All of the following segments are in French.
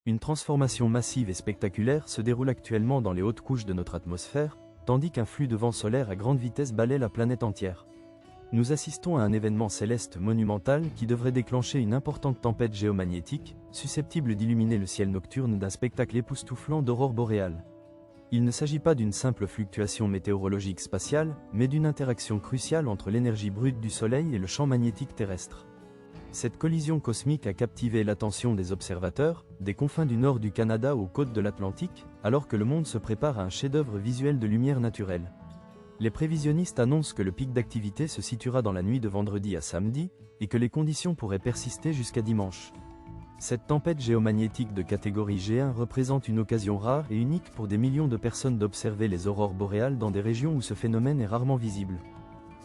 Une transformation massive et spectaculaire se déroule actuellement dans les hautes couches de notre atmosphère, tandis qu'un flux de vent solaire à grande vitesse balaie la planète entière. Nous assistons à un événement céleste monumental qui devrait déclencher une importante tempête géomagnétique, susceptible d'illuminer le ciel nocturne d'un spectacle époustouflant d'aurores boréales. Il ne s'agit pas d'une simple fluctuation météorologique spatiale, mais d'une interaction cruciale entre l'énergie brute du Soleil et le champ magnétique terrestre. Cette collision cosmique a captivé l'attention des observateurs, des confins du nord du Canada aux côtes de l'Atlantique, alors que le monde se prépare à un chef-d'œuvre visuel de lumière naturelle. Les prévisionnistes annoncent que le pic d'activité se situera dans la nuit de vendredi à samedi, et que les conditions pourraient persister jusqu'à dimanche. Cette tempête géomagnétique de catégorie G1 représente une occasion rare et unique pour des millions de personnes d'observer les aurores boréales dans des régions où ce phénomène est rarement visible.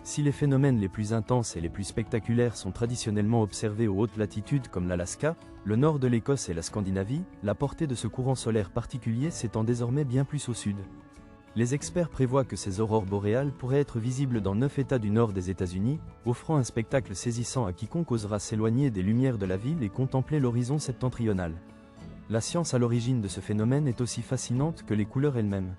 Si les phénomènes les plus intenses et les plus spectaculaires sont traditionnellement observés aux hautes latitudes comme l'Alaska, le nord de l'Écosse et la Scandinavie, la portée de ce courant solaire particulier s'étend désormais bien plus au sud. Les experts prévoient que ces aurores boréales pourraient être visibles dans 9 États du nord des États-Unis, offrant un spectacle saisissant à quiconque osera s'éloigner des lumières de la ville et contempler l'horizon septentrional. La science à l'origine de ce phénomène est aussi fascinante que les couleurs elles-mêmes.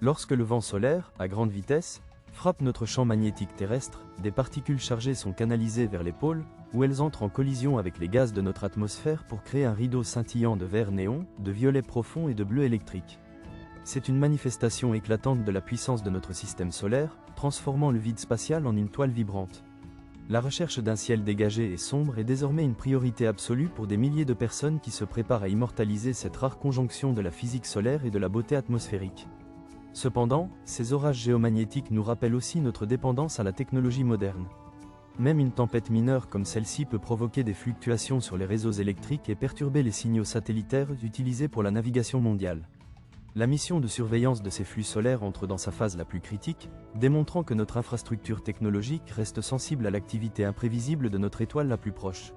Lorsque le vent solaire, à grande vitesse, frappe notre champ magnétique terrestre, des particules chargées sont canalisées vers les pôles, où elles entrent en collision avec les gaz de notre atmosphère pour créer un rideau scintillant de vert néon, de violet profond et de bleu électrique. C'est une manifestation éclatante de la puissance de notre système solaire, transformant le vide spatial en une toile vibrante. La recherche d'un ciel dégagé et sombre est désormais une priorité absolue pour des milliers de personnes qui se préparent à immortaliser cette rare conjonction de la physique solaire et de la beauté atmosphérique. Cependant, ces orages géomagnétiques nous rappellent aussi notre dépendance à la technologie moderne. Même une tempête mineure comme celle-ci peut provoquer des fluctuations sur les réseaux électriques et perturber les signaux satellitaires utilisés pour la navigation mondiale. La mission de surveillance de ces flux solaires entre dans sa phase la plus critique, démontrant que notre infrastructure technologique reste sensible à l'activité imprévisible de notre étoile la plus proche.